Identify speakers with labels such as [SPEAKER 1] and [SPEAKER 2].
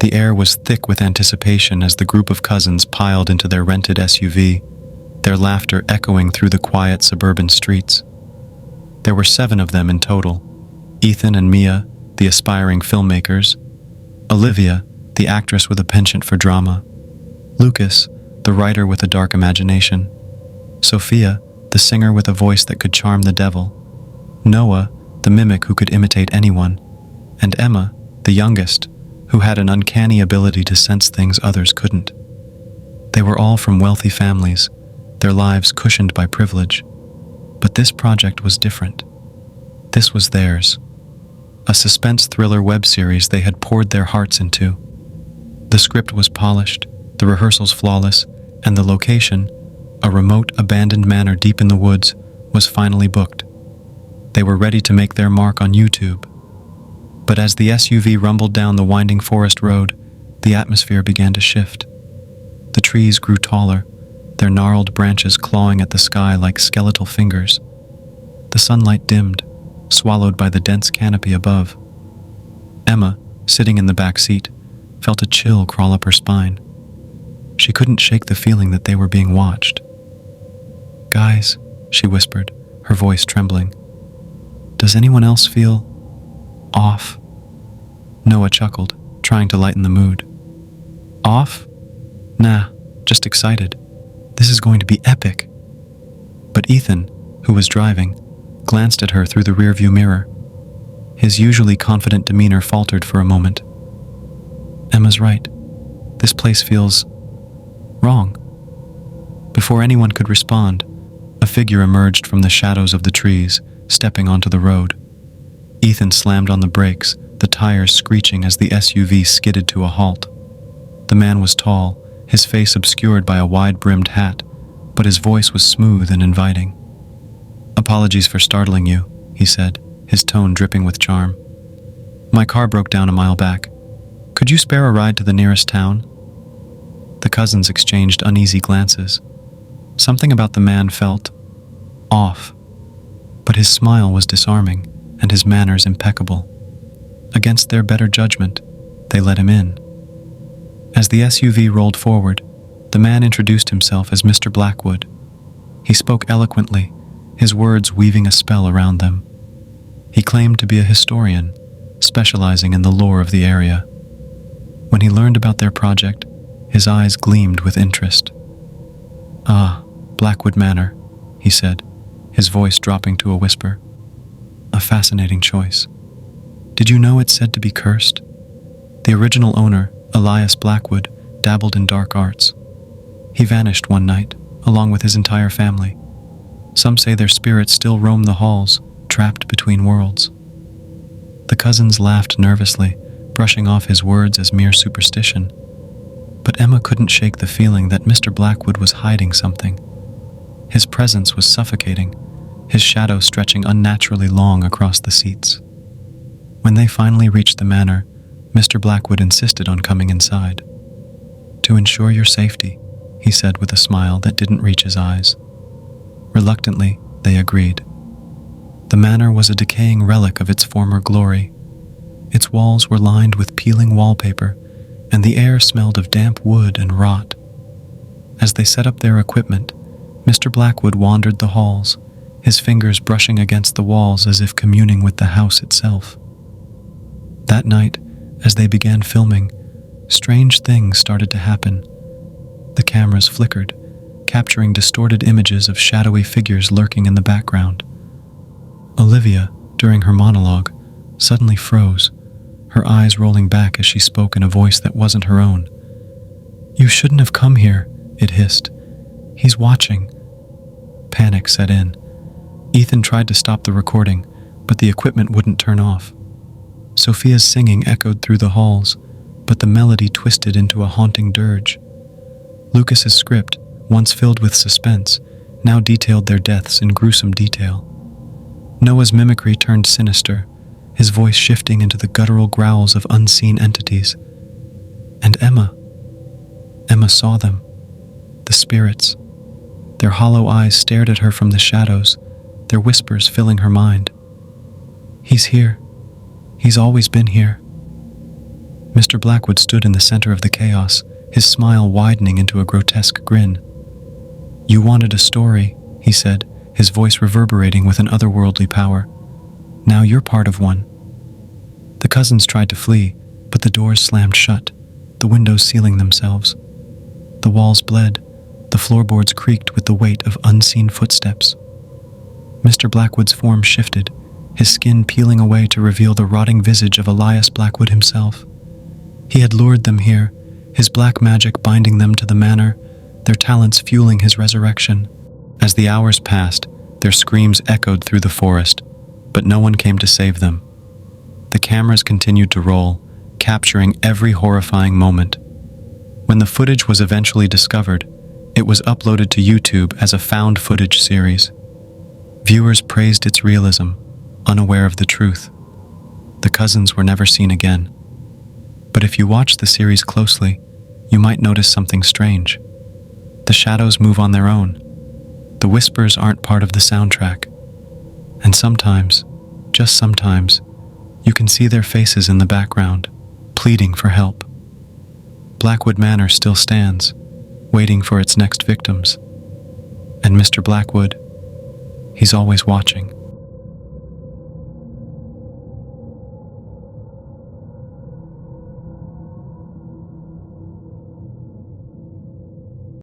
[SPEAKER 1] The air was thick with anticipation as the group of cousins piled into their rented SUV, their laughter echoing through the quiet suburban streets. There were 7 of them in total: Ethan and Mia, the aspiring filmmakers; Olivia, the actress with a penchant for drama; Lucas, the writer with a dark imagination; Sophia, the singer with a voice that could charm the devil; Noah, the mimic who could imitate anyone; and Emma, the youngest, who had an uncanny ability to sense things others couldn't. They were all from wealthy families, their lives cushioned by privilege. But this project was different. This was theirs. A suspense thriller web series they had poured their hearts into. The script was polished, the rehearsals flawless, and the location, a remote, abandoned manor deep in the woods, was finally booked. They were ready to make their mark on YouTube. But as the SUV rumbled down the winding forest road, the atmosphere began to shift. The trees grew taller, their gnarled branches clawing at the sky like skeletal fingers. The sunlight dimmed, swallowed by the dense canopy above. Emma, sitting in the back seat, felt a chill crawl up her spine. She couldn't shake the feeling that they were being watched. "Guys," she whispered, her voice trembling. "Does anyone else feel off?" Noah chuckled, trying to lighten the mood. "Off? Nah, just excited. This is going to be epic." But Ethan, who was driving, glanced at her through the rearview mirror. His usually confident demeanor faltered for a moment. "Emma's right. This place feels wrong." Before anyone could respond, a figure emerged from the shadows of the trees, stepping onto the road. Ethan slammed on the brakes, the tires screeching as the SUV skidded to a halt. The man was tall, his face obscured by a wide-brimmed hat, but his voice was smooth and inviting. "Apologies for startling you," he said, his tone dripping with charm. "My car broke down a mile back. Could you spare a ride to the nearest town?" The cousins exchanged uneasy glances. Something about the man felt off, but his smile was disarming and his manners impeccable. Against their better judgment, they let him in. As the SUV rolled forward, the man introduced himself as Mr. Blackwood. He spoke eloquently, his words weaving a spell around them. He claimed to be a historian, specializing in the lore of the area. When he learned about their project, his eyes gleamed with interest. "Ah, Blackwood Manor," he said, his voice dropping to a whisper. "A fascinating choice. Did you know it's said to be cursed? The original owner, Elias Blackwood, dabbled in dark arts. He vanished one night, along with his entire family. Some say their spirits still roam the halls, trapped between worlds." The cousins laughed nervously, brushing off his words as mere superstition. But Emma couldn't shake the feeling that Mr. Blackwood was hiding something. His presence was suffocating, his shadow stretching unnaturally long across the seats. When they finally reached the manor, Mr. Blackwood insisted on coming inside. "To ensure your safety," he said with a smile that didn't reach his eyes. Reluctantly, they agreed. The manor was a decaying relic of its former glory. Its walls were lined with peeling wallpaper, and the air smelled of damp wood and rot. As they set up their equipment, Mr. Blackwood wandered the halls, his fingers brushing against the walls as if communing with the house itself. That night, as they began filming, strange things started to happen. The cameras flickered, capturing distorted images of shadowy figures lurking in the background. Olivia, during her monologue, suddenly froze, her eyes rolling back as she spoke in a voice that wasn't her own. "You shouldn't have come here," it hissed. "He's watching." Panic set in. Ethan tried to stop the recording, but the equipment wouldn't turn off. Sophia's singing echoed through the halls, but the melody twisted into a haunting dirge. Lucas's script, once filled with suspense, now detailed their deaths in gruesome detail. Noah's mimicry turned sinister, his voice shifting into the guttural growls of unseen entities. And Emma saw them, the spirits. Their hollow eyes stared at her from the shadows, their whispers filling her mind. "He's here. He's always been here." Mr. Blackwood stood in the center of the chaos, his smile widening into a grotesque grin. "You wanted a story," he said, his voice reverberating with an otherworldly power. "Now you're part of one." The cousins tried to flee, but the doors slammed shut, the windows sealing themselves. The walls bled, the floorboards creaked with the weight of unseen footsteps. Mr. Blackwood's form shifted, his skin peeling away to reveal the rotting visage of Elias Blackwood himself. He had lured them here, his black magic binding them to the manor, their talents fueling his resurrection. As the hours passed, their screams echoed through the forest, but no one came to save them. The cameras continued to roll, capturing every horrifying moment. When the footage was eventually discovered, it was uploaded to YouTube as a found footage series. Viewers praised its realism, unaware of the truth. The cousins were never seen again. But if you watch the series closely, you might notice something strange. The shadows move on their own. The whispers aren't part of the soundtrack. And sometimes, just sometimes, you can see their faces in the background, pleading for help. Blackwood Manor still stands, waiting for its next victims. And Mr. Blackwood, he's always watching.